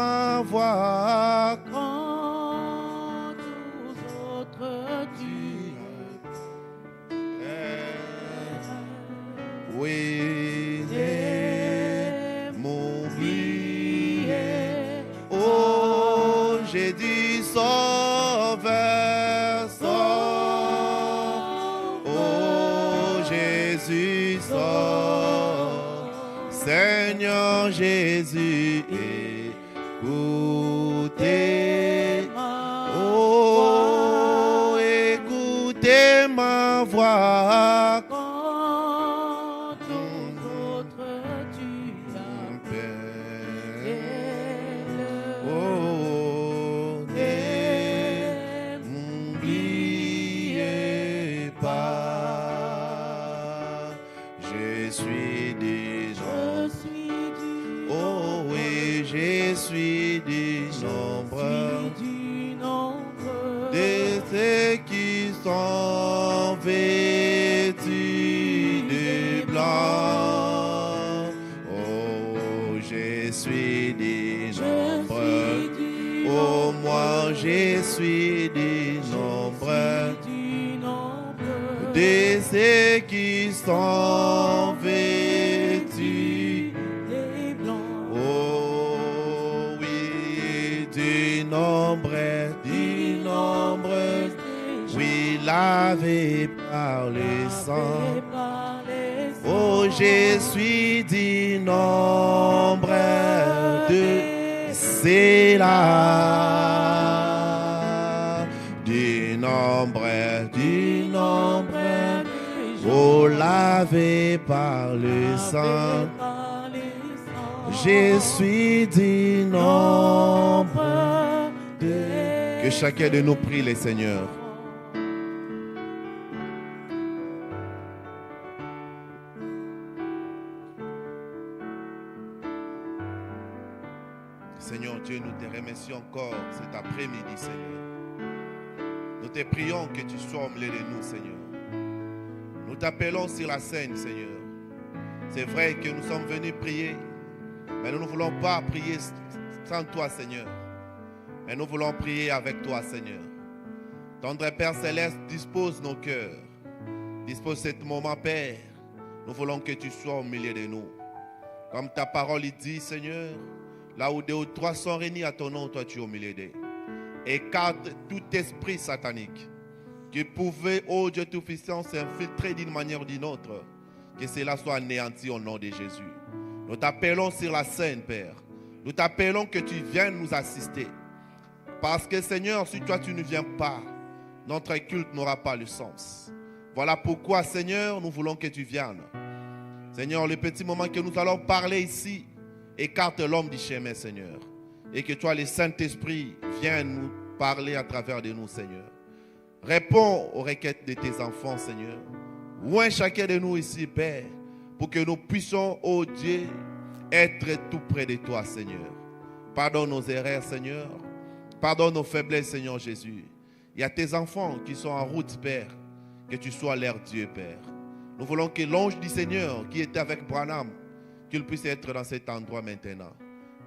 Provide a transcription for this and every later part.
ma voix. Quand tous autres tu Oui, et m'oublier. Oh, j'ai dit sauveur, sauve. Oh, Jésus, sauve. Seigneur Jésus, écoutez. Oh, écoutez ma voix. Quand tous autres tu appelles. Oh, ne m'oubliez pas. Je suis déjà. Je suis du Oh oui, je suis du nombre de ceux qui sont vêtus de blanc. Oh, je suis du nombre. Oh, moi je suis du nombre de ceux qui sont vêtus. Oh oui, du nombre, oui, lavé par le sang. Oh, je suis du nombre de ceux-là. Du nombre, oh, lavé par le sang. Je suis du nombre de... Que chacun de nous prie le Seigneur. Seigneur Dieu, nous te remercions encore cet après-midi, Seigneur. Nous te prions que tu sois au milieu de nous, Seigneur. Nous t'appelons sur la scène, Seigneur. C'est vrai que nous sommes venus prier, mais nous ne voulons pas prier sans toi, Seigneur. Mais nous voulons prier avec toi, Seigneur. Tendre Père Céleste, dispose nos cœurs. Dispose ce moment, Père. Nous voulons que tu sois au milieu de nous. Comme ta parole dit, Seigneur, là où 2 ou 3 sont réunis à ton nom, toi tu es au milieu d'eux. Écarte tout esprit satanique qui pouvait, ô Dieu Tout-Puissant, s'infiltrer d'une manière ou d'une autre. Que cela soit anéanti au nom de Jésus. Nous t'appelons sur la scène, Père. Nous t'appelons que tu viennes nous assister. Parce que, Seigneur, si toi tu ne viens pas, notre culte n'aura pas le sens. Voilà pourquoi, Seigneur, nous voulons que tu viennes. Seigneur, le petit moment que nous allons parler ici, écarte l'homme du chemin, Seigneur. Et que toi, le Saint-Esprit, vienne nous parler à travers de nous, Seigneur. Réponds aux requêtes de tes enfants, Seigneur. Loin chacun de nous ici, Père, pour que nous puissions, oh Dieu, être tout près de toi, Seigneur. Pardonne nos erreurs, Seigneur. Pardonne nos faiblesses, Seigneur Jésus. Il y a tes enfants qui sont en route, Père. Que tu sois leur Dieu, Père. Nous voulons que l'ange du Seigneur qui était avec Branham, qu'il puisse être dans cet endroit maintenant.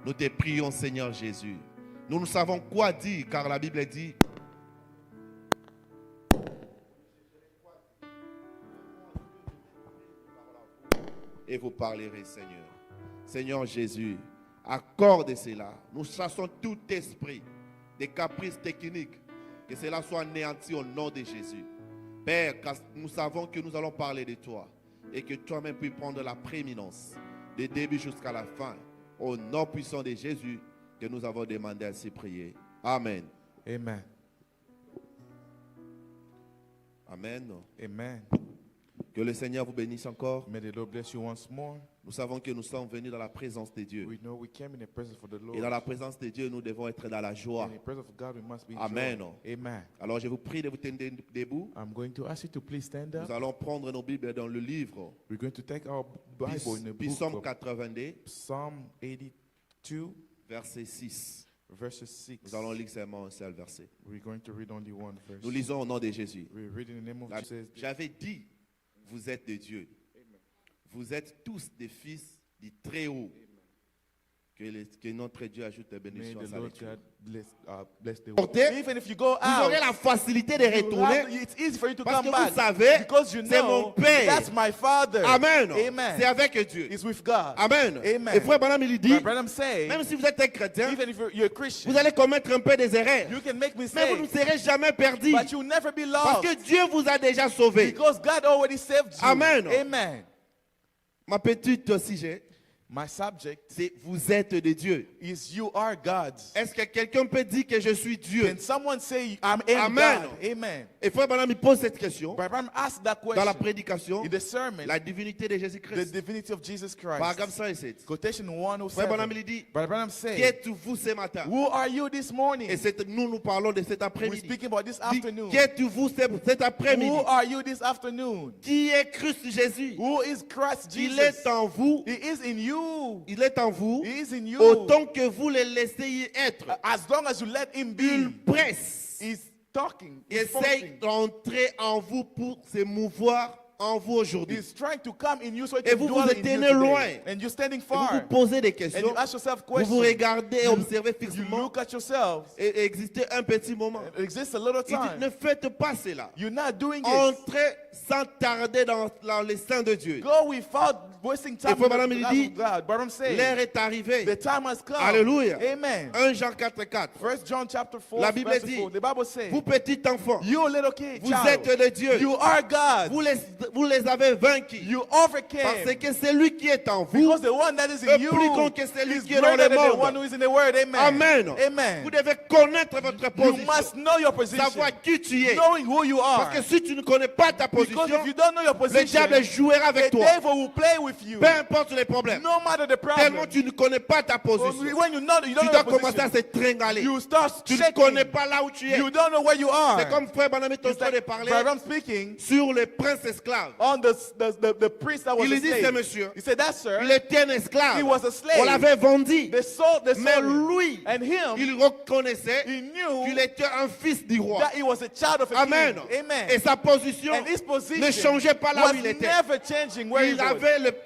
Nous te prions, Seigneur Jésus. Nous ne savons quoi dire, car la Bible dit... Et vous parlerez, Seigneur. Seigneur Jésus, accorde cela. Nous chassons tout esprit des caprices techniques. Que cela soit anéanti au nom de Jésus. Père, car nous savons que nous allons parler de toi. Et que toi-même puisses prendre la prééminence. Du début jusqu'à la fin. Au nom puissant de Jésus, que nous avons demandé ainsi prier. Amen. Amen. Amen. Amen. Que le Seigneur vous bénisse encore. May the Lord bless you once more. Nous savons que nous sommes venus dans la présence de Dieu. We know we came in the presence of the Lord. Et dans la présence de Dieu, nous devons être dans la joie. In the presence of God, we must be Amen. joy. Amen. Alors je vous prie de vous tenir debout. I'm going to ask you to please stand up. Nous allons prendre nos Bibles dans le livre. We're going to take our Bible in the book Psaume of 82, Psalm 82, verset 6. verse 6. Nous allons lire seulement un seul verset. We're going to read only one verse. Nous lisons au nom de Jésus. We're reading in the name of Jesus. J'avais dit, vous êtes de Dieu. Vous êtes tous des fils du Très-Haut. Que notre Dieu ajoute des May bénédictions à the sa Lord lecture. God bless the word. Portez, Even if you go vous out, aurez la facilité de retourner. it's easy for you to Parce come que back. vous savez, Because you c'est mon know Père. that's my Father. Amen. Amen. C'est avec Dieu. It's with God. Amen. Amen. Et frère Branham, il dit, My brother say, même si vous êtes un chrétien, even if you're a Christian, vous allez commettre un peu des erreurs. you can make Mais vous ne mistakes, serez jamais perdus. but you'll never be Parce lost. que Dieu vous a déjà sauvé. Because God already saved you. Amen. Amen. Ma petite sujet, My subject c'est vous êtes de Dieu. is you are God's. Est-ce que quelqu'un peut dire que je suis Dieu? Can someone say, I am Amen. God? Amen. Et frère Branham, il pose cette question But Abraham asked that dans la question prédication, in the sermon, la divinité de the Jésus-Christ. divinity of Jesus Christ. Paragraphe 107. Quotation Frère Branham, 107. il dit, But Abraham qui said, êtes-vous ce matin? who are you this morning? Et nous parlons de cet We're après-midi. speaking about this Dit, afternoon. qui êtes-vous cet après-midi? Who are you this afternoon? Qui est Christ Jésus? Who is Christ Il Jesus? est en vous. He is in you. Il est en vous. He is in you. Autant que vous le laissez y être. As long as you let him Il be, presse. he's talking. Il He's essaye functioning. d'entrer en vous pour se mouvoir en vous aujourd'hui. He's trying to come in you so he Et can vous dwell vous in you tenez today. loin. And you're standing Et vous vous far. posez des And questions. you ask yourself Vous vous questions. regardez et observez You fixement. look at yourselves. Et existez un petit moment. It exists a little Il dit, ne time. faites pas cela. You're not doing it. Entrez sans tarder dans les seins de Dieu. Go without wasting time. Et frère Branham, il dit, God. But I'm saying, l'heure est arrivée. the time has come. Alléluia. Amen. 1 Jean 4:4. 1 John chapter 4, La Bible verse dit, 4. The Bible says, vous petit enfant, you little kid, vous child, êtes de Dieu. you are God. Vous les avez vaincus. You Parce overcame. que celui qui est en vous Because the one that is est in you plus grand que celui is qui est dans greater le than the one monde. who is in the word. Amen. Amen. Amen. Vous devez connaître votre You position. must know your position. Savoir qui tu es. Knowing who you are. Parce que si tu ne connais pas ta Because position, if you don't know your le position, diable jouera avec the toi. devil will play with you. Peu importe les problèmes. No matter the Tellement problem. tu ne connais pas ta position. When you don't Tu know dois your commencer à position, se tringaler. you start Tu ne shaking. connais pas là où tu es. You don't know where you are. C'est comme frère Branham est en It's train de like parler Branham speaking sur les princes esclaves. on the priest that was Il a dit, c'est slave. monsieur. He said, that sir, Il était un esclave. he was a slave. On l'avait vendu. They sold Mais him. lui, And him, il reconnaissait he knew qu'il était un fils du roi. that he was a child of a Amen. king. Amen. Et sa position And his position ne changeait pas là was où il était. never changing where he was.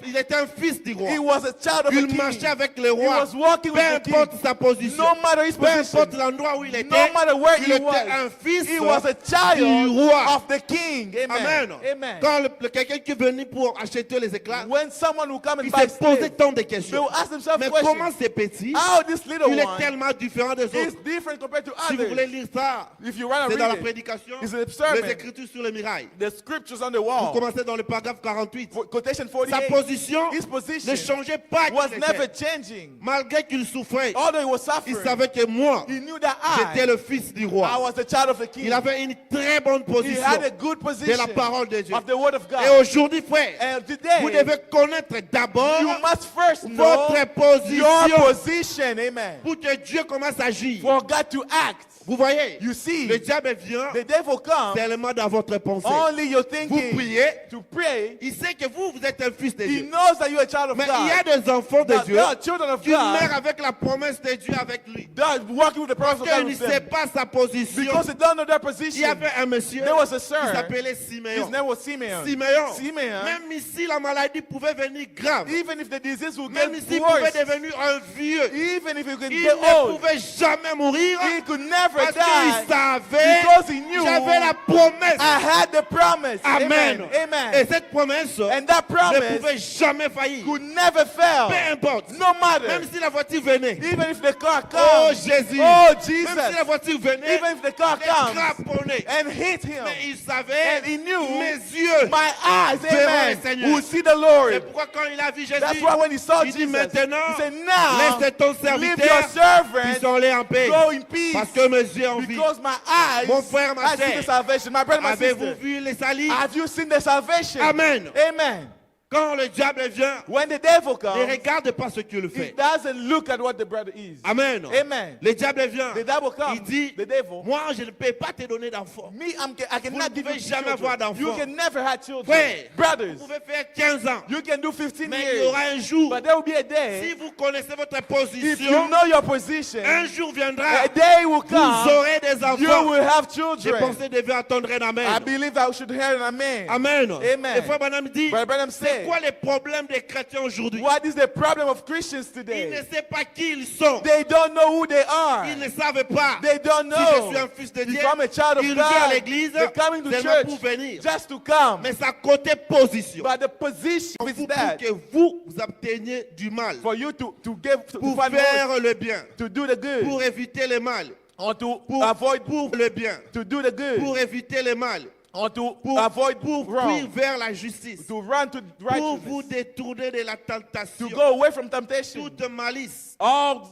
Il était un fils du roi. He was a child of a Il king. marchait avec le He roi. was walking Peu with the importe king. sa position. No matter his Peu position. importe l'endroit où il était. No matter where il he était un was. fils He was a du child roi. of the king. Amen. Amen. Amen. Quand quelqu'un qui est venu pour acheter les éclats, When someone will come and il buy s'est posé slaves, tant de they questions. will ask themselves Mais questions. comment c'est petit? How this little Il est one tellement différent des is autres. different compared to Si vous voulez others. lire ça, If you want to c'est dans la read it, prédication, it's a sermon. les écritures sur les murailles. The scriptures on the Vous wall. commencez dans le paragraphe 48. Quotation Sa 48. position His position ne changeait pas. was qu'il never était. changing. Malgré qu'il souffrait, Although he was il suffering, savait que moi, he knew that j'étais I le fils du roi. was the child of the king. Il avait une très bonne He position had a good de position la parole de Dieu. of the word of God. Et aujourd'hui, frère, And today, vous devez connaître d'abord you must first know votre position your position. Amen. pour que Dieu commence à agir. For God to act. Vous voyez, You see, le diable vient the devil comes tellement dans votre pensée. only you're Vous thinking priez, to pray. il sait que vous êtes un fils de He Dieu. knows that you're a child of Mais il y a God. des enfants de Now, Dieu there are children of qui meurent God avec la promesse de Dieu avec lui. that are walking with the promise of Qu'il God ne with sait them. pas sa position. Because they don't know their Il y position. avait un monsieur There was a qui sir. s'appelait His Simeon. name was Simeon. Simeon. Même ici, la maladie pouvait venir grave. Even if the disease will get Même ici, il pouvait worse, devenir un vieux. even if you can Il get ne old, pouvait jamais mourir he could never parce qu'il die savait because he knew j'avais la promesse. I had the promise. Amen. Amen. Et cette promesse And that ne promise pouvait jamais faillir. could never fail. Peu importe. No matter. Même si la voiture venait. Even if the car Oh comes. Jésus. Oh Même si la Jesus. voiture venait. Even if the car les comes craponnaient. and hit him. Mais il savait. And he knew mes yeux. my eyes, verront amen, le Seigneur. will see the C'est Lord. pourquoi quand il a vu Jésus, That's why when he saw il dit Jesus, maintenant, he said, now, laisse ton leave your serviteur, servant, puissons-les en paix. go in peace, Parce que mes yeux ont vu. because my eyes Mon frère, ma I see sœur, the salvation. My brother, my Avez-vous sister, vu les salis? have you seen the salvation? Amen. Amen. Quand le diable vient, When the devil ne comes, regarde pas ce qu'il he fait. doesn't look at what the brother is. Amen. Amen. Le diable vient. The devil comes. Il dit, The devil. moi je ne peux pas te donner d'enfant. Me, I Vous cannot ne give pouvez you jamais avoir children. d'enfants. You can never have children. Frère, Brothers, vous pouvez faire 15 ans. you can do 15 Mais il y years. aura un jour, But there will be a day, si vous connaissez votre if you position, know your position, un jour viendra, a day will vous come, aurez des you enfants. will have Je children. pensais devait attendre un I amen. believe I should hear an amen. Amen. Amen. Et frère Branham dit, Brother Branham c'est today? quoi le problème des chrétiens aujourd'hui? What is the problem of Christians Ils ne today? savent pas qui ils sont. They don't know who they are. Ils ne savent pas. They don't Si je know. suis un fils de Dieu, If I'm a child of ils viennent à God, l'église they're coming to seulement pour church venir. just to come. Mais ça côté position. But the position Pour is que that vous obteniez du mal. for you to give, to Pour find ways faire le bien. to do the good, Pour éviter le mal. or to Pour avoid, pour le bien. to do the good, Pour éviter le mal. or to Pour avoid pour fuir wrong, vers la justice. to run to Pour vous righteousness, détourner de la to tentation. go away from temptation, Toute malice, all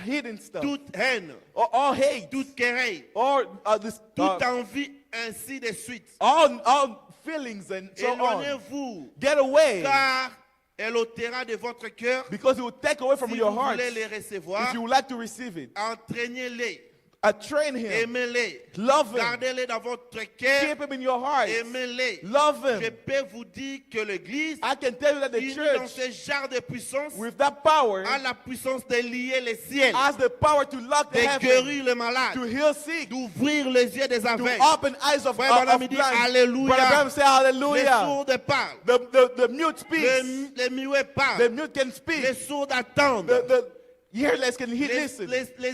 hidden stuff, toute haine, or all hate, toute querelle, or this, toute envie, ainsi de suite. all feelings and so on. Éloignez-vous, Get away, car elle ôtera de votre cœur. because it will take away from Si your vous heart voulez les recevoir, if you would like to receive it. entraînez-les, Train him, aimez-les, love him, gardez-les dans votre cœur, keep him in your heart, aimez-les. love Je him. peux vous dire que l'Église, I can tell you that the unie dans church, ce genre de puissance, with that power, a la puissance de lier les ciels, has the power to lock the de heaven, guérir les malades, to heal sick, d'ouvrir les yeux des to aveugles. open eyes of Frère Branham blind. dit Alléluia. Brother Branham say Les hallelujah. sourds parlent, The mute speaks. les muets The parlent, mute can speak. les sourds attendent, The earless can les listen.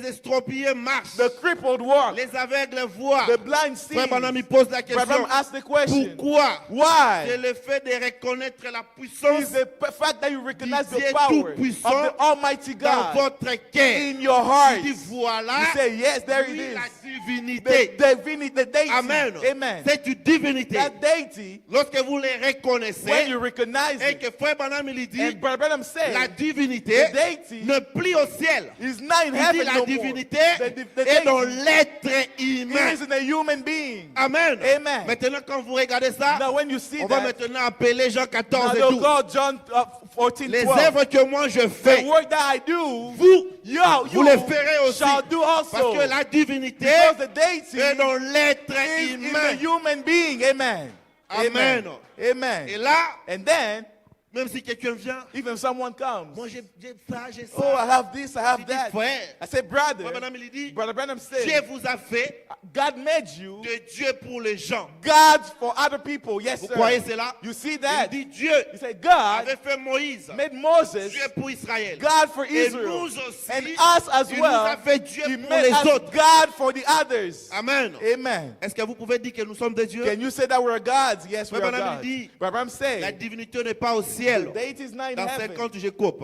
estropiés marchent, The crippled walk. les aveugles voient. The blind see. Frère Branham il pose la Brother question, Branham asked the question. pourquoi? C'est Why? le fait de reconnaître la Is puissance the fact that you recognize Dieu the power of Tout-Puissant the Almighty dans God votre cœur. in your heart. Il dit voilà, You say, yes, there it lui, is. la divinité. The divinity, the deity. Amen. Amen. C'est une divinité. That deity, Lorsque vous les when reconnaissez you recognize et it, que Frère Branham il dit, and Brother Branham la said, divinité the deity ne plie au ciel. is not in Il dit heaven la no more. divinité The est dans deity l'être humain. is in a human being. Amen. Amen. Maintenant, quand vous regardez ça, Now when you see on va that, maintenant appeler Jean now 14 et they'll 12. call John 14, Les 12. œuvres que moi je The fais, work that I do, vous, you vous les ferez aussi. shall do Parce also. que la divinité Because the deity est dans l'être is in the humain. human being. Amen. Amen. Amen. Et là, And then, même si quelqu'un vient, even someone comes, moi j'ai ça, j'ai ça. oh, I have this, I have Il dit, that. frère, I say, brother, Frère Branham il dit, Brother Branham Dieu said, vous a fait God made you de Dieu pour les gens. God for other people. Yes, Vous sir. croyez cela? You see Il that? dit Dieu You say, God avait fait Moïse, made Moses Dieu pour Israël. God for Et Israel. nous aussi, And us as il nous a well, fait Dieu He pour made les us autres. God for the others. Amen. Amen. Est-ce que vous pouvez dire que nous sommes des dieux? Can you say that we're gods? Yes, we Frère are Branham gods. dit, Brother Branham La said, divinité n'est pas au ciel. the deity is not in Dans heaven. 50, je coupe.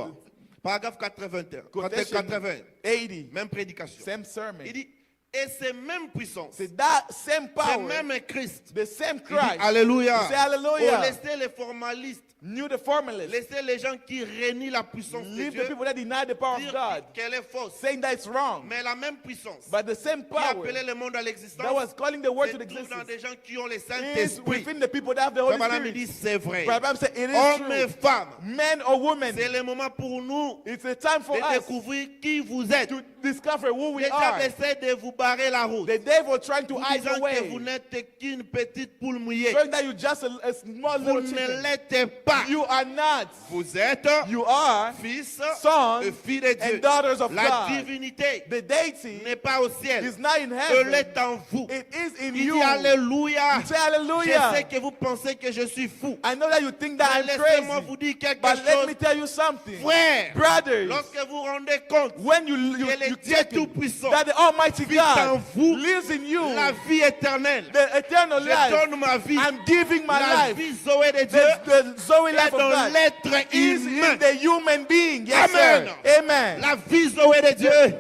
Paragraphe 81. Quotation 80. 80. Même prédication. Same sermon. Il dit, et ces mêmes puissances, C'est that same ces power, mêmes Christ. the same Il dit, Christ. Alléluia. You say hallelujah. Oh, laissez les formalistes, Knew the formalists. laissez les gens qui renient la puissance de Leave the Dieu people that deny the power of dire God, qu'elle est fausse. saying that it's wrong. Mais la même puissance But the same qui power appelait le monde à l'existence that was calling the world se to trouve dans existence des gens qui ont le is Saint-Esprit. within the people that have the Holy Frère Branham Spirit. dit, c'est vrai. Brother Branham said, it is Hommes et true. femmes, Men or women, c'est le moment pour nous it's a time for de us découvrir qui vous êtes. to discover who we Le diable are. essaie de vous barrer la route. The devil trying to Vous hide disant away, que vous n'êtes qu'une petite poule mouillée. showing that you're just a small Vous little ne chicken. l'êtes pas. You are not. Vous êtes You are fils sons et filles de Dieu. and daughters of La God. divinité The deity n'est pas au ciel. is not in Elle heaven. est en vous. It is in Il you. dit Alléluia. Say Je hallelujah. sais que vous pensez que je suis fou. I know that you think that Mais I'm laissez-moi crazy. vous dire quelque But let chose. me tell you something. Frère, Brothers, lorsque vous rendez compte when you que le Dieu take it, Tout-Puissant that the Almighty vit en God vous lives in you, la vie éternelle, the eternal je life, donne ma vie. I'm giving my La life. vie Zoé de Dieu The Zoe est life of dans God l'être is humain. in the human being. Yes, Amen. sir. Amen. La vie Zoé de Dieu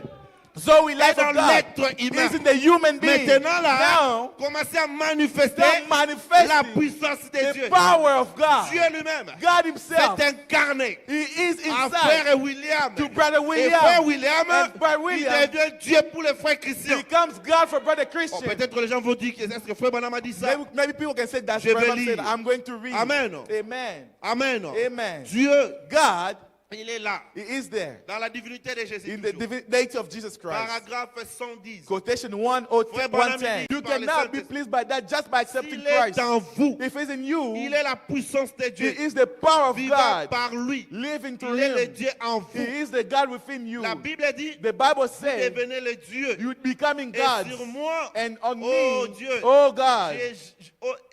Zoe est life dans of God l'être humain. is in the human being. Maintenant là, Now, commencez à manifester start manifesting la puissance de Dieu. the power of God. Dieu lui-même God himself, s'est incarné he is à inside frère William. to Brother Et William. frère William, And Brother il William devient Dieu pour les frères chrétiens. becomes God for Brother Oh, Christian. peut-être les gens vont dire, est-ce que frère Branham a dit ça? Maybe people can say that. Je vais Brother lire. said, I'm going to read. Amen. Amen. Amen. Amen. Dieu God Il est là, He is there. dans la divinité de Jésus. In the divinity of Jesus Christ. Paragraphe 110. Quotation Frère Branham 110. dit, You par le cannot be Saint-Esprit, pleased by that just by accepting S'il est Christ. en vous, If he's in you, il est la puissance de he Dieu. is the power of Vivant God par lui. living through Il est le him. Dieu en He vous. is the God within you. La Bible dit, The Bible says devenez le Dieu. you becoming Et God. sur moi, And on oh me, Dieu, oh God.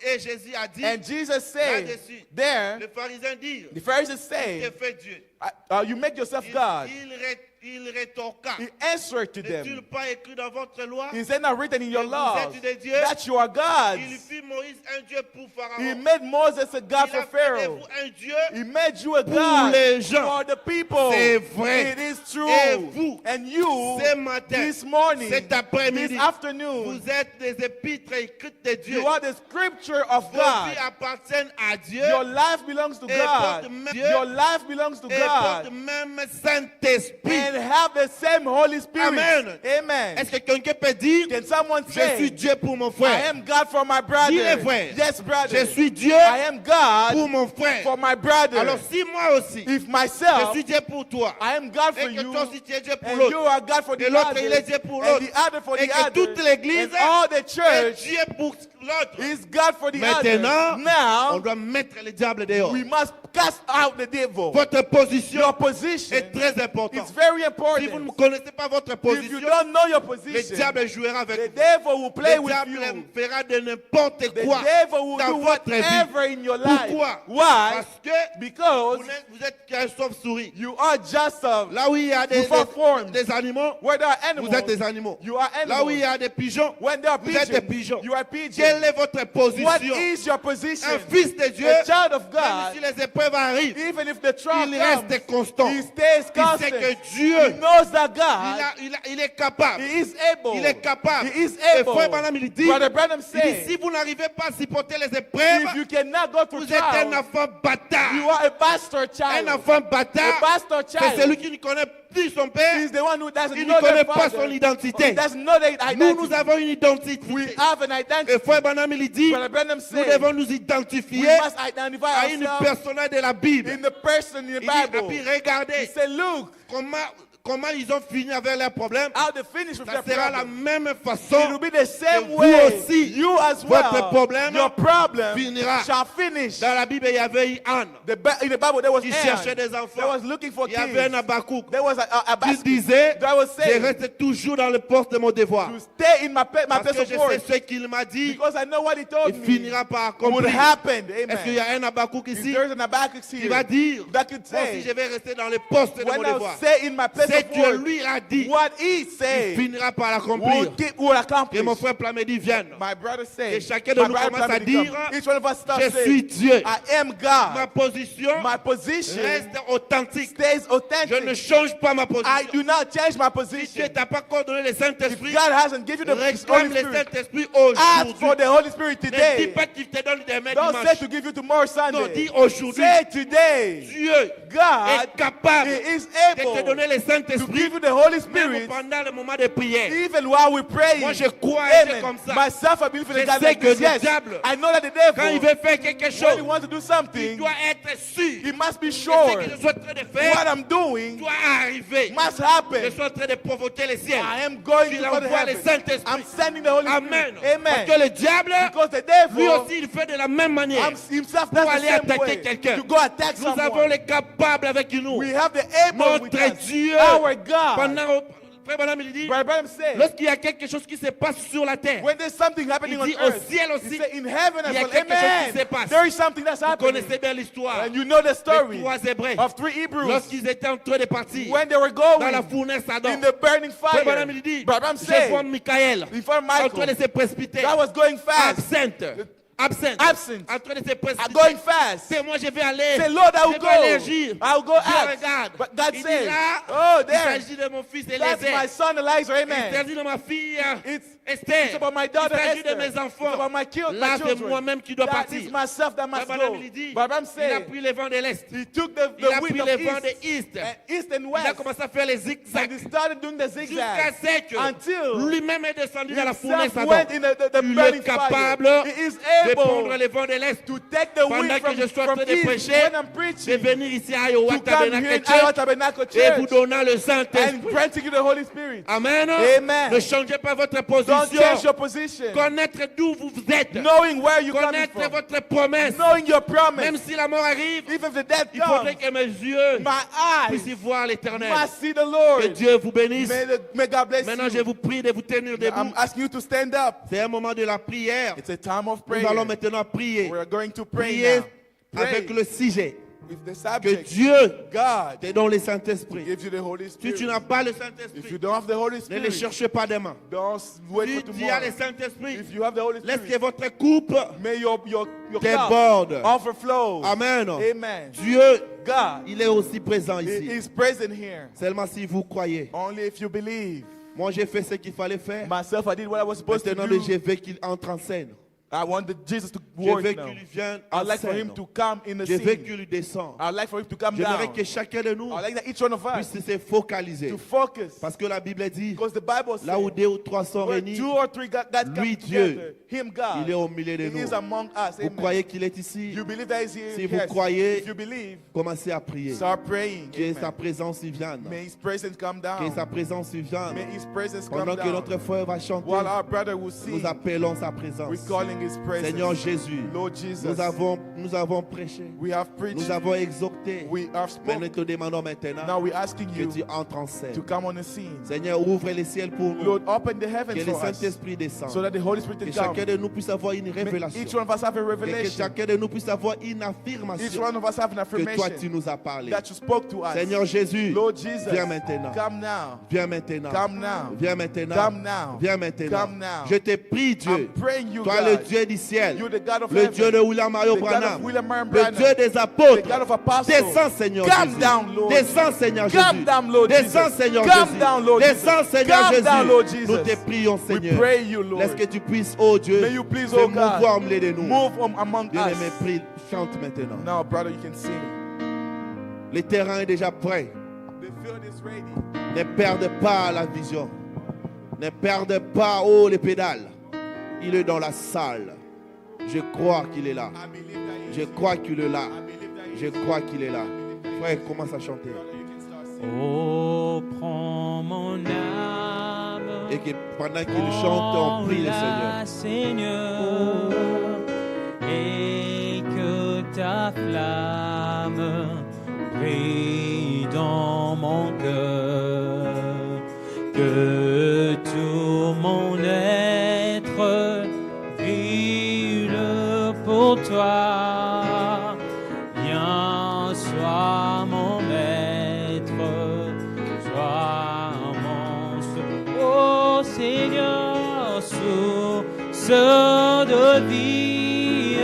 et Jésus a dit, And Jesus said, là-dessus, there, les pharisiens disent, the Pharisees tu say, fais Dieu. you make yourself God. Il rétorqua, He answered to n'est-il them. pas écrit dans votre loi? Is it not written in your Vous laws êtes des dieux. that you are gods? Il fit Moïse un Dieu pour Pharaon. He made Moses a God Il for a fait de Pharaoh. vous un Dieu. He made you a Pour God les gens. for the people. C'est vrai. It is true. Et vous, And you, ce matin, this morning, cet après-midi, this afternoon, vous êtes des épîtres écrites de Dieu. you are the scripture of Vos vies God. appartiennent à Dieu. Your life belongs to Et God. porte même- Your life belongs to Et porte God. même Saint-Esprit. And have the same Holy Spirit. Amen. Amen. Est-ce que quelqu'un peut dire, Can someone je suis say, Dieu pour mon I frère? am God for my brother? Dis-le, frère. Yes, brother. Je suis Dieu I am God pour mon frère. for my brother. Alors si moi aussi, If je myself, suis Dieu pour toi, I am God for et que you, toi aussi tu es Dieu pour and you l'autre, are God for et the l'autre other, il est Dieu pour and l'autre, the other for et the que other, toute l'église and all the est church Dieu pour l'autre. is God for the Maintenant, other. Now, on doit mettre le diable dehors. we must cast out the devil. Votre position Your position est très importante. is very Si vous ne important. connaissez pas votre If you position, don't know your le position, diable jouera the avec vous. devil will play Le with diable you. fera de n'importe The quoi devil will dans do votre vie. whatever in your life. Pourquoi? Why? Parce que Because vous êtes qu'un sauve-souris. you are just a, Là où il y a Without form. des animaux, where there are animals, vous êtes des animaux. you are Là où il y animals. a des pigeons, When there are vous êtes des pigeons. pigeons, you are Quelle pigeons. est votre What position? is your position? Un fils de Dieu, A child of même si God, les épreuves arrivent, even if the trial il comes, reste constant. he stays Il constant. sait que He Dieu, knows that God, il est capable. he is able. Il est capable. He is Et able. frère Branham, il dit, Brother Branham il dit, said, si vous n'arrivez pas à supporter les épreuves, if you cannot go through vous êtes un trials, enfant bâtard. you are a bastard Un child. enfant bâtard, A bastard c'est child. celui qui ne connaît plus son père. He's the one who doesn't Il know ne connaît their pas father. son identité. He doesn't know their Nous, identity. nous avons une identité. We have an identity. Et frère Branham, il dit, Brother Branham nous said, devons nous we identifier must identify à une ourselves personnage de la Bible. in the person in the Il dit, et Bible. puis He regardez said, look, comment ils ont fini avec leurs problèmes. how they finish with Ça their sera la problem. même It will façon be the same vous way. aussi, You as votre well. problème Your problem finira. shall finish. Dans la Bible, il y avait eu Anne In the Bible, there was qui Anne. cherchait des There enfants. was looking for Il y avait un kids. Habakkuk There was a qui basket. disait, That was je saying reste toujours dans le poste de mon devoir. to stay in my Parce place que of je sais work ce qu'il m'a dit, because I know what he il told me finira par would accomplir. happen. Est-ce qu'il y Amen. a un Habakkuk If ici there's an Habakkuk qui va here dire, that could moi aussi say, je vais rester dans le poste de mon when I devoir. stay in my place C'est of que work, lui a dit, what he il said finira par l'accomplir. will Et accomplish. mon frère Plamedi vienne. My brother said, Et chacun de my nous brother commence à Plamedi dire, come. Each one of us starts je suis saying, Dieu. I am Ma God. position My position reste authentique. stays Je ne authentic. change pas ma I position. do not change my Si position. Dieu t'a pas coordonné le If Saint-Esprit, God hasn't given you the réclame Holy le Spirit, Saint-Esprit ask for aujourd'hui. the Holy Spirit Ne dis today. pas qu'il te donne demain Don't say dimanche. to give you tomorrow Non, dis Sunday. aujourd'hui. Say today. Dieu God est capable He is de te able donner le to Saint-Esprit give you the Holy même Spirit pendant le moment de prière. even while we pray. Moi, je crois et c'est Amen. comme ça. Myself, I believe in Je the God sais like que this. le Yes, diable, I know that the Quand il devil, veut faire quelque when chose, he wants to do il something, doit être sûr he must be que sure ce que je suis en train de faire what I'm doing doit arriver. must Je happen. suis en train de provoquer le ciel. I am going Il to go to envoie le heaven. Saint-Esprit. I'm sending the Holy Amen. Spirit. Parce Amen. que le diable, Because the lui devil aussi, il fait de la même manière. himself Pour does aller the same attaquer way quelqu'un. to go attack Nous avons someone. les capables avec nous. We have the able with Notre us. Dieu, Our God. pendant, Frère Branham, il dit, Brother Branham said, lorsqu'il y a quelque chose qui se passe sur la terre, when there's something happening il on dit au earth, ciel he aussi, said, in heaven il as y a well. quelque chose qui se Amen. passe. There is something that's vous happening. connaissez bien l'histoire. And you know the Les story trois Hébreux, of three Hebrews lorsqu'ils étaient en train de partir when they were dans la going fournace Adam, in the burning Frère fire. Branham, il dit, Brother Branham je vois said, Michael before en train de Michael, se précipiter, that was going fast, absent, absent, en train de se précipiter. going fast. C'est moi, je vais aller. Say, Lord, I Je will vais go. aller agir. I will go Dieu act. regarde. But God Il dit says, là, oh, il there, s'agit de mon fils that's my Eliezer. son Elijah. Il Amen. s'agit de ma fille It's Esther. about my daughter Il s'agit de Esther. mes It's enfants. about my Là, c'est children. moi-même qui dois That partir. is myself that must Branham, go. il dit, Branham il a said, pris les vents de l'Est. he took the Il a wind pris of les vents de east, East. east and Il a west, commencé à faire les and he zigzags. started doing the Jusqu'à zigzag ce que until lui-même est descendu dans la fournace himself Adam. went in the Il burning est capable fire. He is de prendre able les vents de l'Est, to take the wind pendant from, que je suis en from train de east prêcher, when I'm de preaching, venir ici à Iowa to come here Tabernacle in Iowa Church Tabernacle et vous Church donnant le and Saint-Esprit. granting you the Holy Spirit. Amen. Amen. Ne changez pas votre Don't change position. your position. Connaître d'où vous êtes. Knowing where you're coming Connaître from. votre promesse. Knowing your promise. Même si la mort arrive, Even if the death il faudrait comes, que mes yeux my puissent y eyes voir l'Éternel. must see the Que Lord. Dieu vous bénisse. May God bless Maintenant, je you. vous prie de vous tenir I'm debout. asking you to stand up. C'est un moment de la prière. It's a time of Nous allons prayer. maintenant prier. We're going to pray Prier now. avec Pray le sujet with the que subject. Dieu God te donne le Saint-Esprit. gives you the Holy Si tu Spirit. n'as pas le If you Saint-Esprit, don't have the Holy ne le Spirit, cherchez pas demain. don't wait Si for tu as le tomorrow. Saint-Esprit, If you have the Holy laisse que Spirit, votre coupe may your cup déborde. overflow. Amen. Amen. Dieu, God il est aussi présent He ici. is present here. Seulement si vous croyez. Only if you believe. Moi, j'ai fait ce qu'il fallait faire. Myself, I did what I was supposed to Maintenant, do. je veux qu'il entre en scène. I wanted Jesus to Je work veux now. qu'il vienne en I'd like for scène. him to come in the Je veux scene. qu'il descende. I'd like for him to come J'aimerais down. que chacun de nous I'd like that each one of us puisse se focaliser. to focus. Parce que la Bible dit, Because the Bible là où says, 2 ou 3 sont where réunis, 2 or 3 God come lui, together, Dieu, him God, il est au milieu de he nous. is among us. Vous Amen. croyez qu'il est ici? You believe that he's here? Si vous Yes. croyez, If you believe, commencez à prier. start praying. Que Amen. sa présence y vienne. May his presence come Que down. sa présence y vienne. May his presence come Pendant que down. notre frère va chanter, While our brother will sing, nous appelons sa présence. we're calling his presence. Seigneur Jésus, Lord Jesus, nous avons prêché, we have preached, nous avons exhorté. we have Mais spoken. nous te demandons maintenant Now we're asking que you tu entres en scène. to come on the scene. Seigneur, ouvre les ciels pour nous. Lord, open the Que heavens le for us Saint-Esprit descende. so that the Holy Spirit Que can come. chacun de nous puisse avoir une May révélation. each one of us have a Que revelation. chacun de nous puisse avoir une Each affirmation one of us have an que toi tu affirmation nous as parlé. that you spoke to us. Seigneur Jésus, Lord Jesus, viens maintenant. come now. Viens maintenant. Come now. Viens maintenant. Come now. Viens maintenant. Come now. Je te prie, Dieu. I'm praying you, Toi, le God. Dieu du ciel. You're the God of Le heaven. Dieu de William Mario The God Branham. of William Marion Le Branham. Dieu des The apôtres. God of apostles. Descends, Seigneur Come Jésus. down, Lord Descends, Jesus. Seigneur Come Jésus. down, Lord Descends, Jesus. Seigneur Come Jésus. down, Lord Descends, Jesus. Seigneur Come Jésus. down, Lord Jesus. Nous te prions, We Seigneur. pray you, Lord. Laisse que tu puisses, oh Dieu, May you please, te oh mouvoir God, au milieu de nous. move among Bien-aimé, us. prie, chante maintenant. Now, brother, you can sing. Le terrain est déjà prêt. The field is ready. Ne perdez pas la vision. Ne perdez pas, oh, les pédales. Il est dans la salle. Je crois qu'il est là. I believe that Je crois qu'il est là. I believe that Je crois qu'il est là. Frère, commence à chanter. you can start singing. Oh, prends mon âme. Et que pendant qu'il chante, on prie le Seigneur. Seigneur, et que ta flamme brille dans mon cœur, que tout mon être brille pour toi. Viens, sois mon maître, sois mon oh Seigneur, source de vie,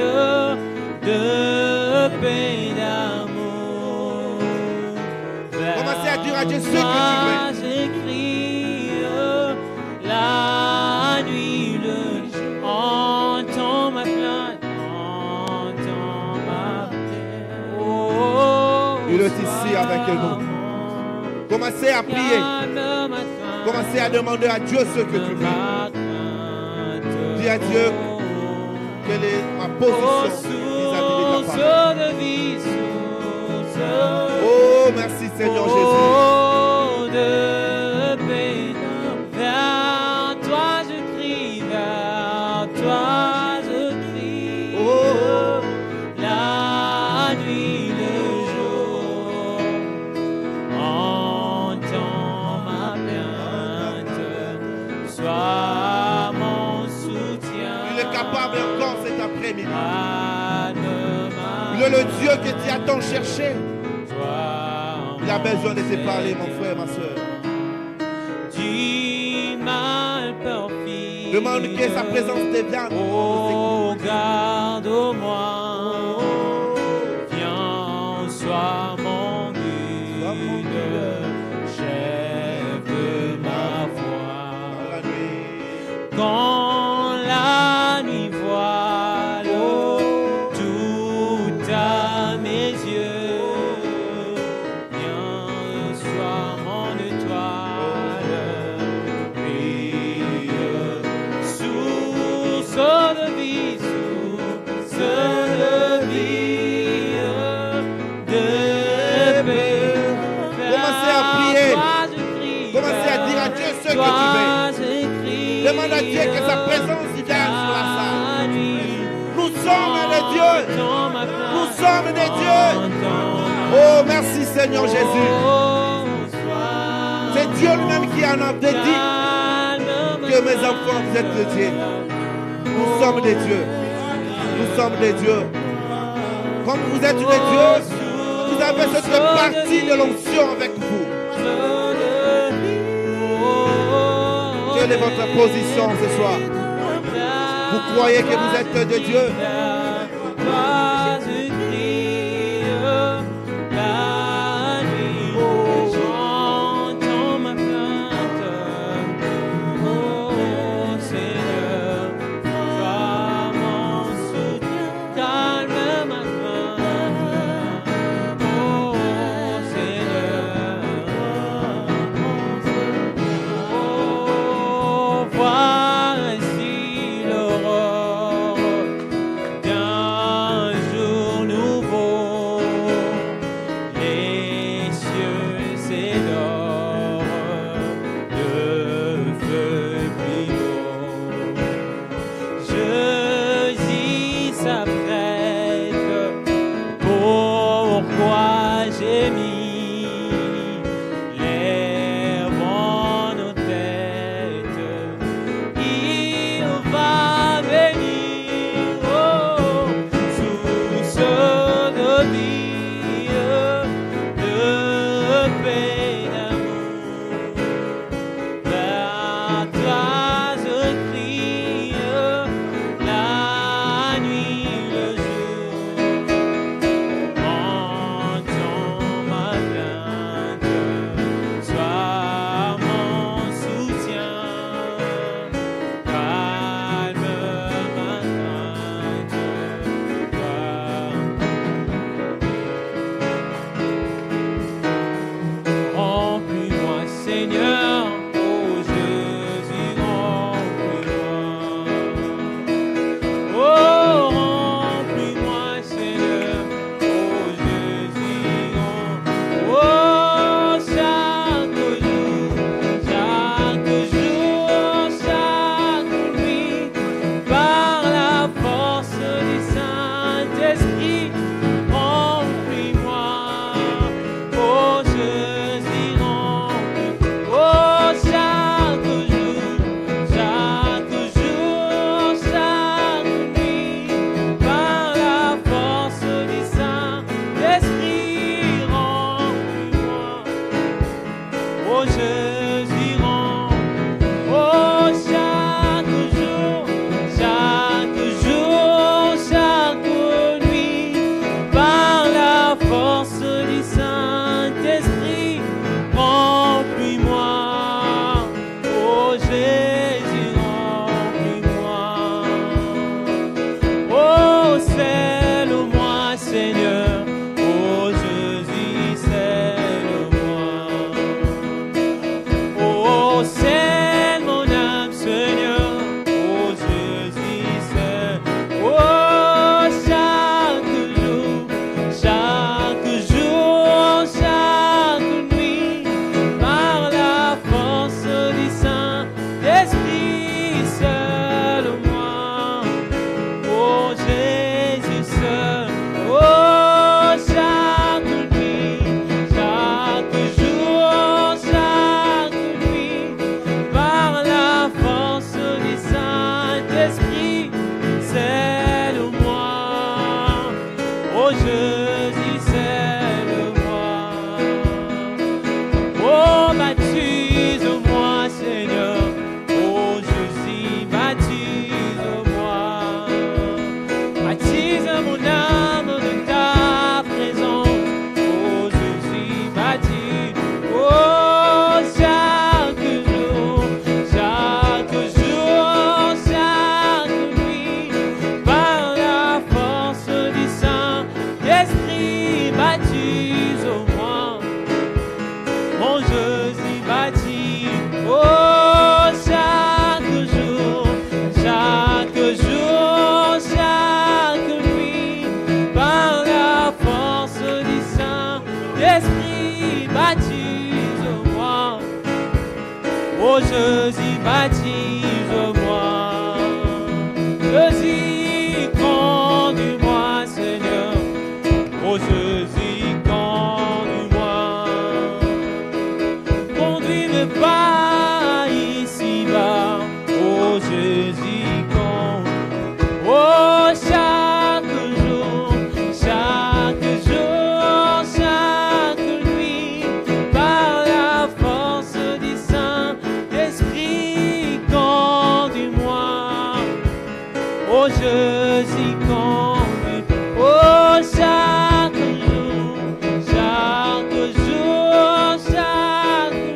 de paix, d'amour. Commencez à dire à Dieu ce que tu veux. Moi, j'écris la nuit, le jour. Entends ma plainte, entends ma plainte. Oh, Il est ici avec nous. Commencez à prier. Commencez à demander à Dieu ce que tu veux. Dis à Dieu quelle est ma position vis-à-vis de ta parole. Oh, merci Seigneur Jésus. Oh, de paix, vers toi je crie, vers toi je crie. Oh. La nuit, le jour, entends ma plainte, sois mon soutien. Il est capable encore cet après-midi. Calme ma Il est le Dieu que tu as tant cherché. joie. Il a besoin de te parler, mon frère, ma soeur. Du mal perfide. Demande que sa présence devienne. Oh, garde-moi. Viens, sois mon guide, chef de ma foi. La nuit. Quand la nuit voile tout à mes yeux, viens, sois mon étoile, brille, source de vie, vie de paix. Commencez à prier. Toi je crie. Commencez à dire à Dieu ce que tu veux. Toi je crie. Demande à Dieu que sa présence vienne sur la salle. La nuit. Nous sommes des dieux. Entends ma plainte. Nous sommes des dieux. Entends Oh, merci Seigneur Jésus. sois C'est Dieu lui-même qui en a dit que mes enfants, vous êtes des dieux. Nous sommes des dieux. Nous sommes des dieux. Comme vous êtes des dieux, vous avez cette partie de l'onction avec vous. Quelle est votre position ce soir? Vous croyez que vous êtes des dieux? Oh Jésus, baptise-moi. Jésus, conduis-moi, Seigneur. Oh Jésus, conduis-moi. Conduis-moi pas ici-bas. Oh Jésus, conduis-moi. Oh, chaque jour, chaque nuit, par la force du Saint-Esprit, conduis-moi. Oh Jésus, conduis. Oh, chaque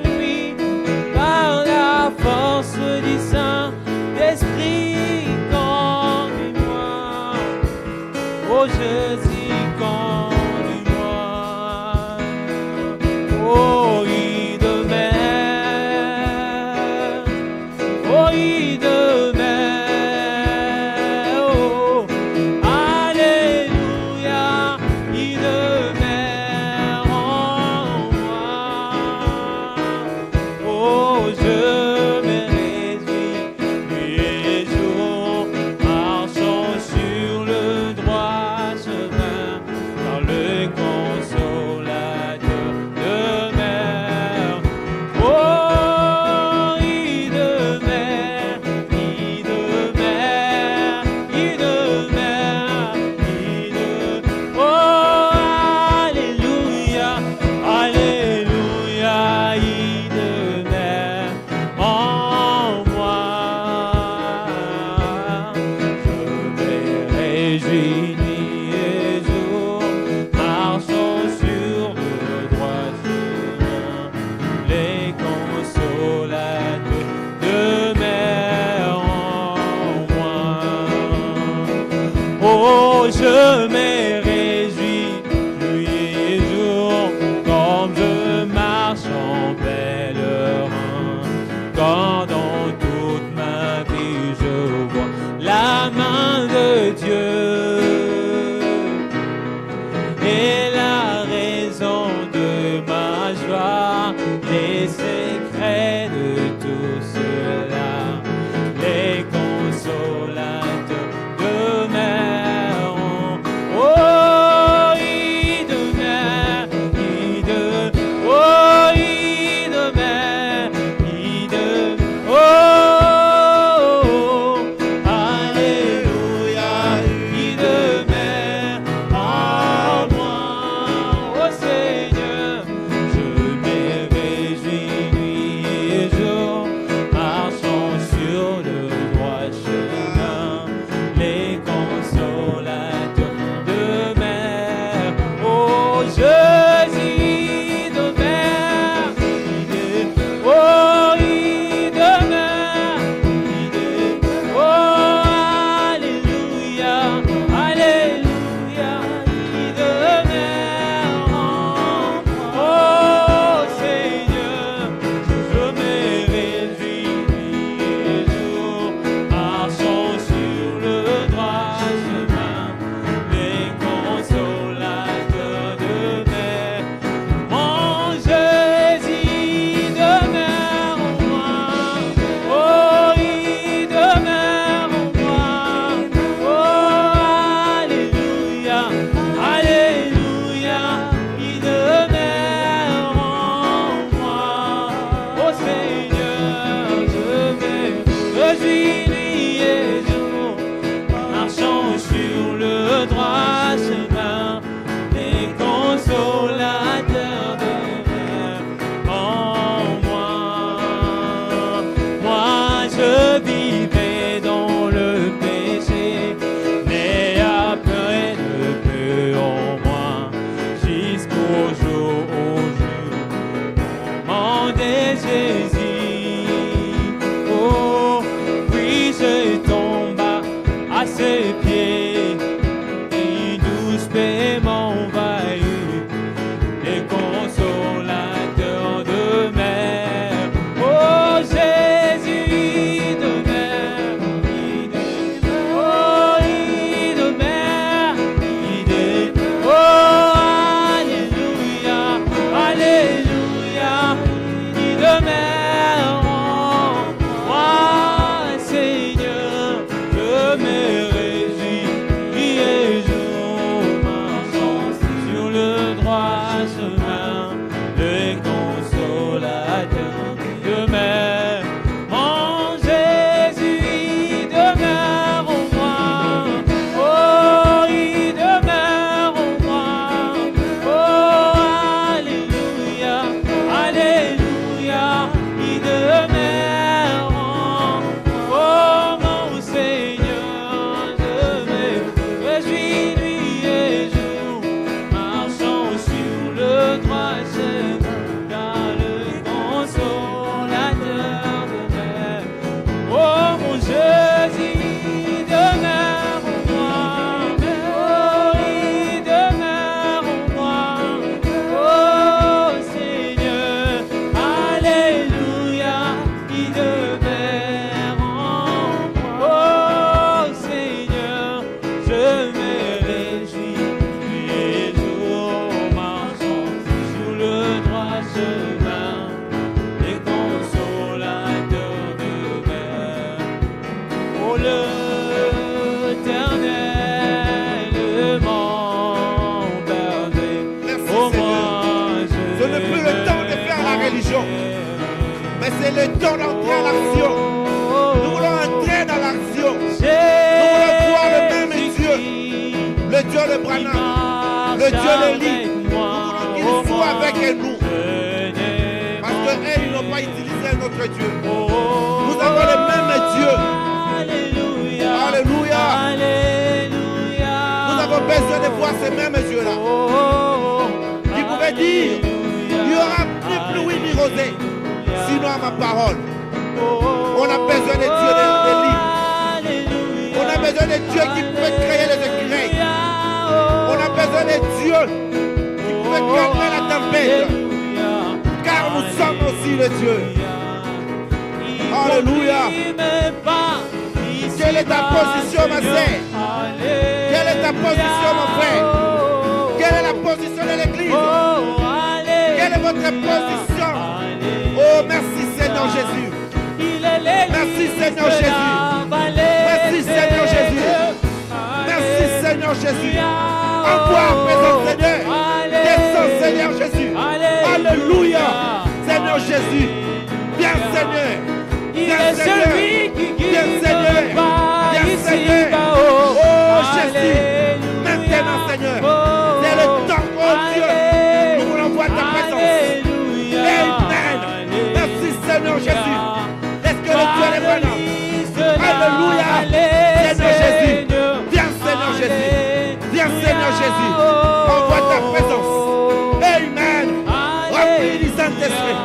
nuit, par la force du Saint-Esprit, conduis-moi. Oh Jésus, conduis-moi. Oh, île de mer. Oh, île de mer. Oh, alléluia. Île de mer en moi. Oh, je me réjouis nuit et jour, marchant sur le droit chemin, car le consolateur demeure. Oh, île de mer, île de mer, île de mer, île de... Oh, alléluia, alléluia, île de mer en moi. Je me réjouis nuit et jour, marchant sur le droit chemin, les consolateurs demeurent en moi. Oh, je me réjouis nuit et jour, comme je marche en pèlerin, quand dans toute ma vie je vois la main de Dieu et la raison de ma joie, les secrets de tout cela, les consolateurs demeurent. Oh, île de mer, île de... Oh, île de mer, île de... Oh, alléluia, île de mer en moi. Oh Seigneur, je me réjouis nuit le temps d'entrer à l'action. Nous voulons entrer dans l'action. Nous voulons voir le même Dieu, le Dieu de Branham, le Dieu de Lee. Nous voulons qu'il soit avec nous. Parce qu'eux, ils n'ont pas utilisé notre Dieu. Nous avons le même Dieu. Alléluia. Nous avons besoin de voir ce même Dieu-là. Qui pouvait dire, il n'y aura ni pluie ni rosée, sinon à ma parole. On a besoin de Dieu de livres. On a besoin de Dieu qui pouvait créer les écrits. On a besoin de Dieu qui pouvait calmer la tempête. Car nous sommes aussi le Dieu. Alléluia. Quelle est ta position, ma sœur? Quelle est ta position, mon frère? Quelle est la position de l'église? Quelle est votre position? Oh, merci Seigneur Jésus. Merci Seigneur Jésus. Merci Seigneur Jésus. Merci Seigneur Jésus. Envoie à présent Seigneur. Descends Seigneur Jésus. Alléluia. Seigneur Jésus. Viens Seigneur. Viens Seigneur. Viens Seigneur. Viens Seigneur. Oh Jésus. Maintenant Seigneur. C'est le temps, oh Dieu. Nous voulons voir ta présence. Amen. Merci Seigneur Jésus. Est-ce que le Dieu est bon? Alléluia. Seigneur Jésus. Viens Seigneur Jésus. Viens Seigneur Jésus. Envoie ta présence. Amen. Remplis du Saint-Esprit.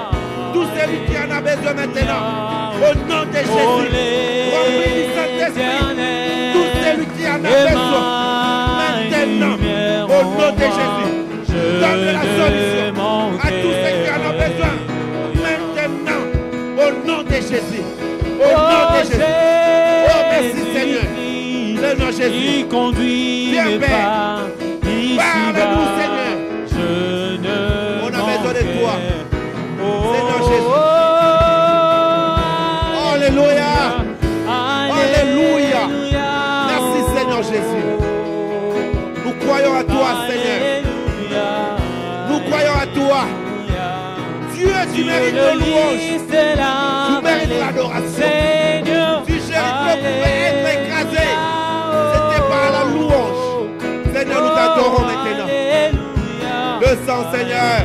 Tout celui qui en a besoin maintenant. Au nom de Jésus. Remplis du Saint-Esprit. Tout celui qui en a besoin. Maintenant. Au nom de Jésus. Donne la solution à tous ceux qui en ont besoin. Maintenant. Au nom de Jésus. Au nom de Jésus. Oh, merci Seigneur. Seigneur Jésus. Viens, Père. Parle-nous, Seigneur. On a besoin de toi. Seigneur Jésus. Alléluia. Alléluia. Merci Seigneur Jésus. Nous croyons à toi, Seigneur. Nous croyons à toi. Dieu, tu mérites le louange. Tu mérites l'adoration. Tu pouvait être écrasé. C'était par la louange. Seigneur, nous t'adorons maintenant. Le sang, Seigneur.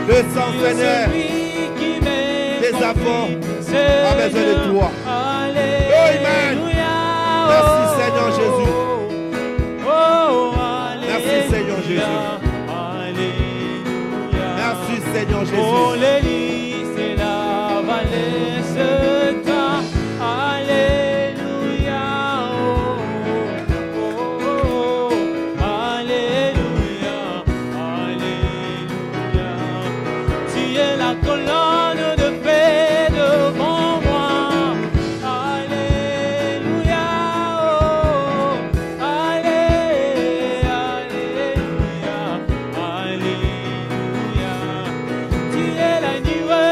Le sang, Seigneur. Tes enfants ont besoin de toi. Amen. Merci, Seigneur Jésus. Merci, Seigneur Jésus. Merci, Seigneur Jésus. Oh, l'Élie, c'est la vallée, ce temps. Alléluia. Oh, oh, oh. Alléluia. Alléluia. Tu es la colonne de paix devant moi. Alléluia. Oh, alléluia. Alléluia. Tu es la nuée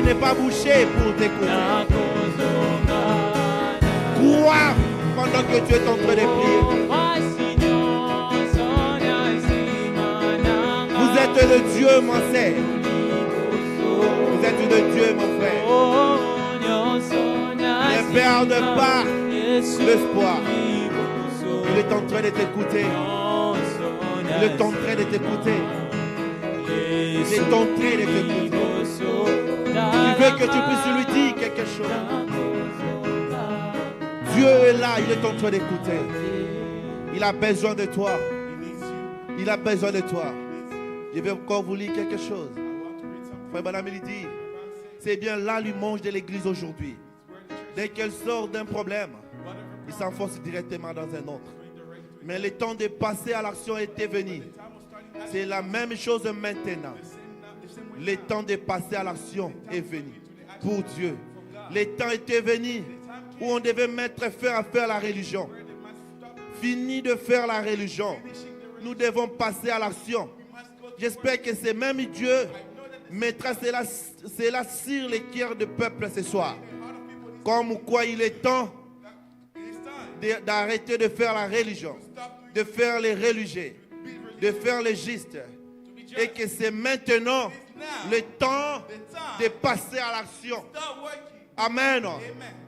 N'est pas bouché pour t'écouter. Crois pendant que tu es en train de prier. Vous êtes le Dieu, mon frère. Vous êtes le Dieu, mon frère. Ne perde pas l'espoir. Il est en train de t'écouter. Il est en train de t'écouter. Il est en train de t'écouter. Il veut que tu puisses lui dire quelque chose. Dieu est là, il est en train d'écouter. Il a besoin de toi. Il a besoin de toi. Je vais encore vous lire quelque chose. Frère Branham, il dit, c'est bien là lui mange de l'église aujourd'hui. Dès qu'elle sort d'un problème, il s'enfonce directement dans un autre. Mais le temps de passer à l'action était venu. C'est la même chose maintenant. Le temps de passer à l'action est venu pour Dieu. Le temps était venu où on devait mettre fin à faire la religion. Fini de faire la religion. Nous devons passer à l'action. J'espère que c'est même Dieu mettra cela sur les cœurs du peuple ce soir. Comme quoi il est temps d'arrêter de faire la religion, de faire les religieux, de faire les justes. Et que c'est maintenant le temps de passer à l'action. Amen.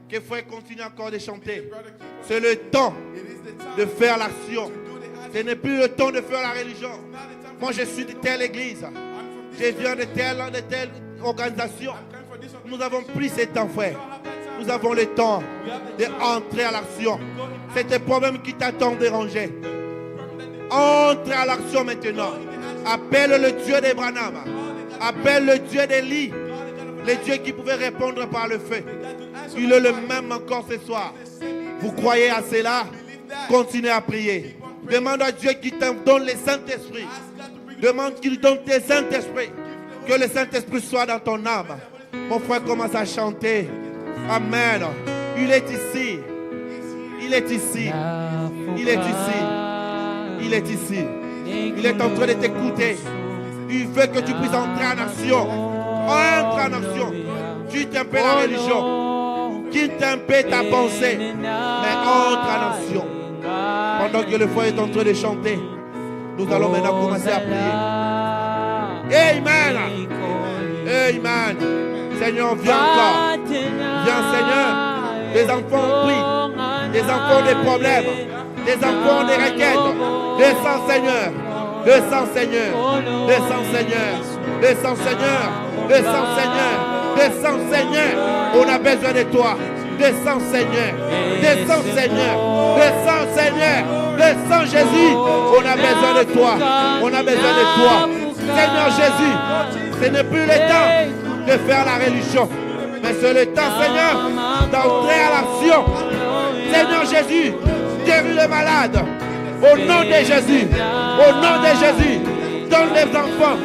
Que frère continue encore de chanter. C'est le temps de faire l'action. Ce n'est plus le temps de faire la religion. Moi je suis de telle église. Je viens de telle organisation. Nous avons pris ce temps, frère. Nous avons le temps d'entrer à l'action. C'est un problème qui t'attend déranger. Entre à l'action maintenant. Appelle le Dieu d'Abraham. Appelle le Dieu d'Élie. Le Dieu qui pouvait répondre par le feu. Il est le même encore ce soir. Vous croyez à cela? Continuez à prier. Demande à Dieu qu'il te donne le Saint-Esprit. Demande qu'il donne tes Saint-Esprit. Que le Saint-Esprit soit dans ton âme. Mon frère commence à chanter. Amen. Il est ici. Il est ici. Il est ici. Il est ici. Il est en train de t'écouter. Il veut que tu puisses entrer en action. Entre en action. Quitte un peu la religion. Quitte un peu ta pensée. Mais entre en action. Pendant que le foyer est en train de chanter, nous allons maintenant commencer à prier. Amen. Amen. Seigneur, viens encore. Viens, Seigneur. Les enfants prient. Les enfants des problèmes. Les enfants des requêtes. Descends, Seigneur. Descends, Seigneur. Descends, Seigneur. Descends, Seigneur. Descends, Seigneur. Descends, Seigneur. On a besoin de toi. Descends, Seigneur. Descends, Seigneur. Descends, Seigneur. Descends, Jésus. On a besoin de toi. On a besoin de toi. Seigneur Jésus, ce n'est plus le temps de faire la religion, mais c'est le temps, Seigneur, d'entrer à l'action. Seigneur Jésus, guéris les malades. Au nom de Jésus. Au nom de Jésus. Donne les enfants.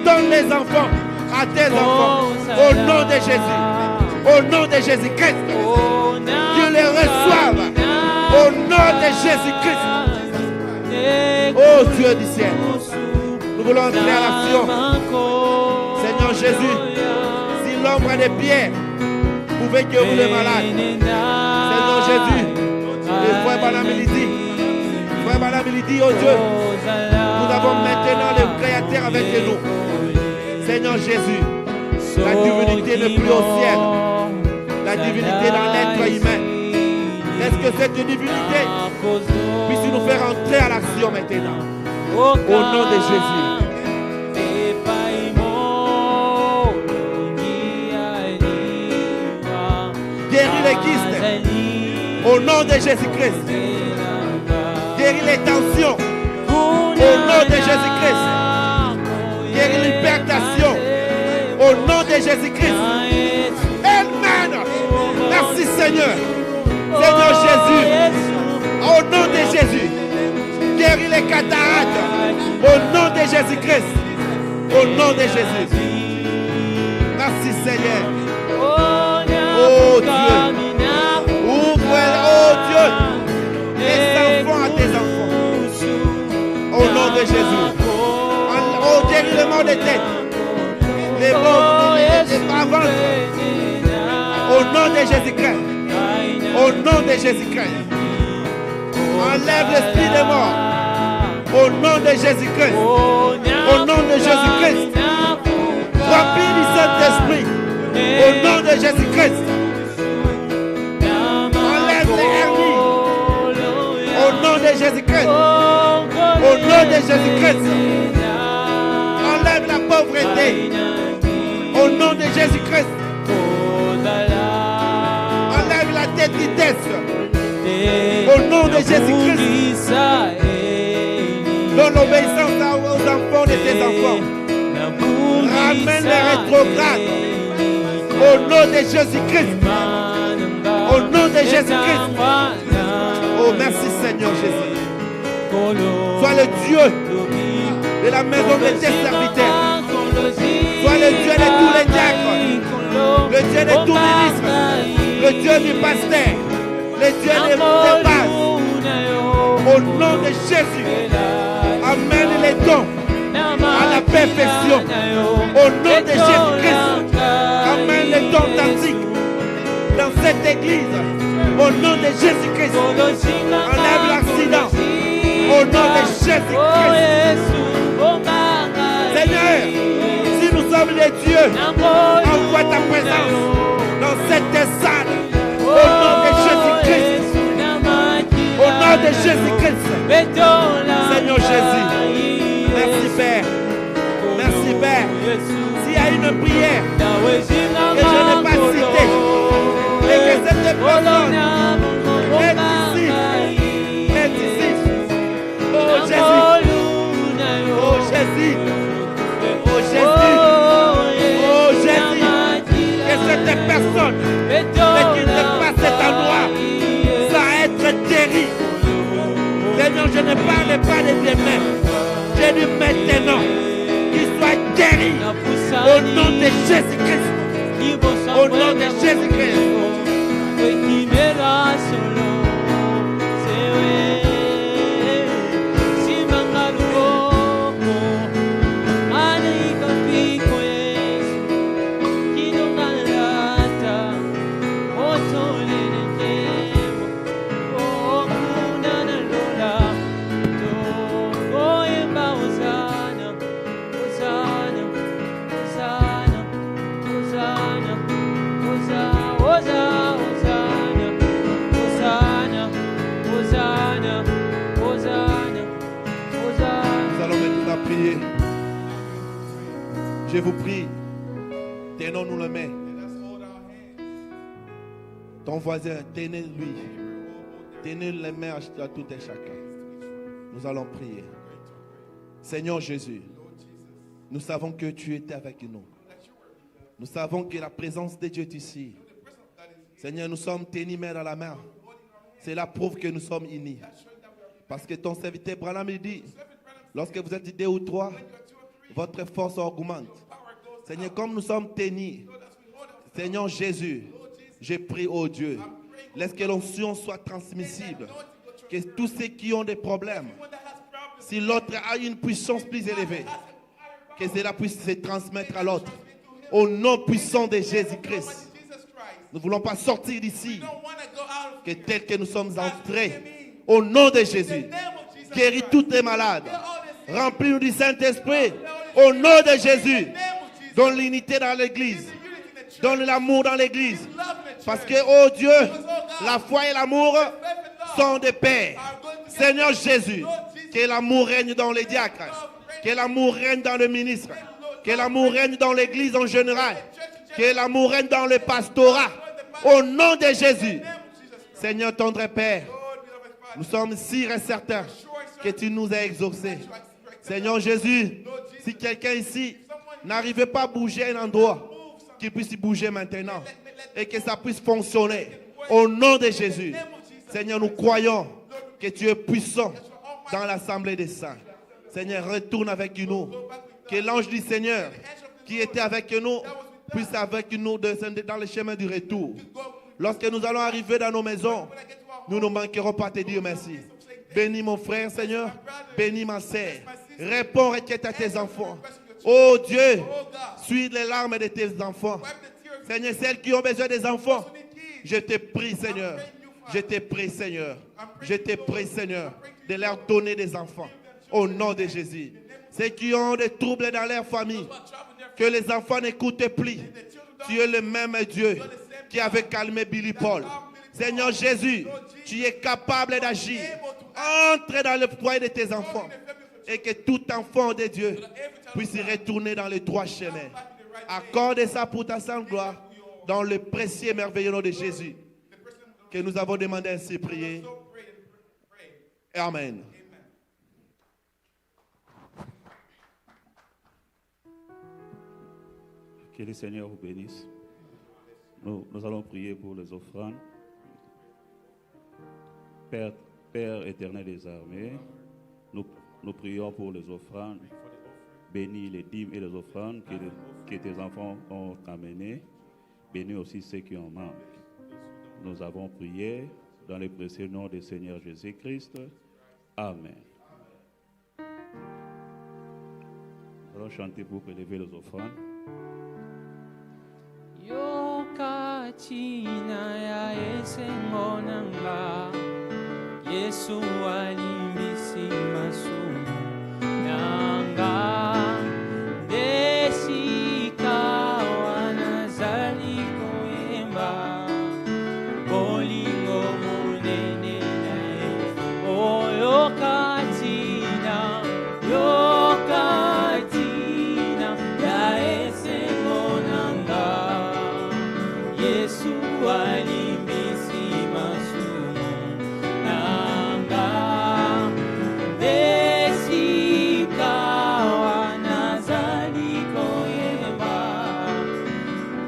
Donne les enfants à tes enfants. Au nom de Jésus. Au nom de Jésus-Christ. Dieu les reçoive. Au nom de Jésus-Christ. Oh Dieu du ciel. Nous voulons entrer à l'action. Seigneur Jésus, si l'ombre des pierres pouvait guérir les malades. Seigneur Jésus, le frère Branham il dit, frère Branham il dit, oh Dieu, nous avons maintenant le Créateur avec nous. Seigneur Jésus, la divinité n'est plus au ciel. La divinité dans l'être humain. Est-ce que cette divinité puisse nous faire entrer à l'action maintenant. Au nom de Jésus. Guéris les kystes. Au nom de Jésus-Christ. Guéris les tensions. Au nom de Jésus-Christ. Guéris l'hypertension. Au nom de Jésus-Christ. Amen. Merci Seigneur. Seigneur Jésus. Au nom de Jésus. Guéris les cataractes. Au nom de Jésus-Christ. Au nom de Jésus. Merci Seigneur. Oh Dieu. Ouvre, oh Dieu. Les enfants à tes enfants. Au nom de Jésus. Oh, guéris le mal des têtes. Les bons, les avant. Au nom de Jésus-Christ. Au nom de Jésus-Christ. Enlève l'esprit de mort. Au nom de Jésus-Christ. Au nom de Jésus-Christ. Remplis du Saint-Esprit. Au nom de Jésus-Christ. Enlève les hernies. Au nom de Jésus-Christ. Au nom de Jésus-Christ. Enlève la pauvreté. Au nom de Jésus-Christ. Enlève la tétresse. Au nom de Jésus-Christ. Donne l'obéissance aux enfants de tes enfants. Ramène les rétrogrades. Au nom de Jésus-Christ. Au nom de Jésus-Christ. Oh, merci Seigneur Jésus. Sois le Dieu de la maison de tes serviteurs. Sois le Dieu de tous les diacres. Le Dieu de tout ministre. Le Dieu du pasteur. Le Dieu des bases. Au nom de Jésus. Amène les dons à la perfection. Au nom de Jésus-Christ. Amène les dons authentiques dans cette église. Au nom de Jésus-Christ. Enlève l'accident. Au nom de Jésus-Christ. Seigneur, si nous sommes les dieux, envoie ta présence dans cette salle. Au nom de Jésus-Christ. Au nom de Jésus-Christ. Seigneur Jésus. Merci Père. Merci Père. S'il y a une prière que je n'ai pas citée et que cette personne est ici. Oh Jésus. Oh Jésus. Oh Jésus. Oh Jésus. Que cette personne qui ne passe cet endroit, ça va être terrible. Seigneur, je ne parle pas de demain. Je dis maintenant qu'il soit guéri au nom de Jésus-Christ. Au nom de Jésus-Christ. Je vous prie, tenons-nous la main. Ton voisin, tenez-lui. Tenez les mains à tout et chacun. Nous allons prier. Seigneur Jésus, nous savons que tu étais avec nous. Nous savons que la présence de Dieu est ici. Seigneur, nous sommes tenus main dans la main. Cela prouve que nous sommes unis. Parce que ton serviteur Branham dit, lorsque vous êtes 2 ou 3, votre force augmente. Seigneur, comme nous sommes tenus, Seigneur Jésus, je prie au Dieu, laisse que l'onction soit transmissible. Que tous ceux qui ont des problèmes, si l'autre a une puissance plus élevée, que cela puisse se transmettre à l'autre. Au nom puissant de Jésus-Christ. Nous ne voulons pas sortir d'ici. Que tel que nous sommes entrés, au nom de Jésus, guéris tous les malades. Remplis-nous du Saint-Esprit. Au nom de Jésus. Donne l'unité dans l'église. Donne l'amour dans l'église. Parce que, oh Dieu, la foi et l'amour sont des pères. Seigneur Jésus, que l'amour règne dans les diacres, que l'amour règne dans le ministre, que l'amour règne dans l'église en général, que l'amour règne dans le pastorat. Au nom de Jésus, Seigneur tendre Père, nous sommes sûrs et certains que tu nous as exaucés. Seigneur Jésus, si quelqu'un ici n'arrivait pas à bouger un endroit, qu'il puisse y bouger maintenant et que ça puisse fonctionner. Au nom de Jésus, Seigneur, nous croyons que tu es puissant dans l'assemblée des saints. Seigneur, retourne avec nous. Que l'ange du Seigneur qui était avec nous puisse avec nous descendre dans le chemin du retour. Lorsque nous allons arriver dans nos maisons, nous ne manquerons pas de te dire merci. Bénis mon frère, Seigneur. Bénis ma sœur. Réponds requête à tes enfants. Oh Dieu, suis les larmes de tes enfants. Seigneur, celles qui ont besoin des enfants, je te prie, Seigneur. Je te prie, Seigneur. Je te prie, Seigneur, de leur donner des enfants. Au nom de Jésus. Ceux qui ont des troubles dans leur famille, que les enfants n'écoutent plus. Tu es le même Dieu qui avait calmé Billy Paul. Seigneur Jésus, tu es capable d'agir. Entre dans le foyer de tes enfants et que tout enfant de Dieu puisse retourner dans le droit chemin. Accorde ça pour ta sainte gloire dans le précieux et merveilleux nom de Jésus que nous avons demandé ainsi prier. Amen. Que le Seigneur vous bénisse. Nous allons prier pour les offrandes. Père éternel des armées, nous prions pour les offrandes. Bénis les dîmes et les offrandes que tes enfants ont amenées. Bénis aussi ceux qui en manquent. Nous avons prié dans le précieux nom du Seigneur Jésus-Christ. Amen. Nous allons chanter pour élever les offrandes. Yokatina ya esengo nanga Yesu alimbisi masumu nanga Desika wanazali koyemba Bolingo munene nae O yokatina ya esengo nanga Yesu alimbisi masumu nanga Desika wanazali koyemba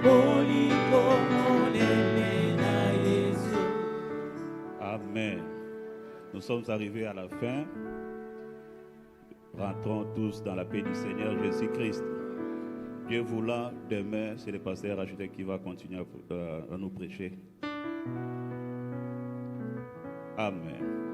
Boliko monene na Yesu. Amen. Nous sommes arrivés à la fin. Rentrons tous dans la paix du Seigneur Jésus-Christ. Dieu voulant, demain, c'est le pasteur Ajuté qui va continuer à nous prêcher. Amen.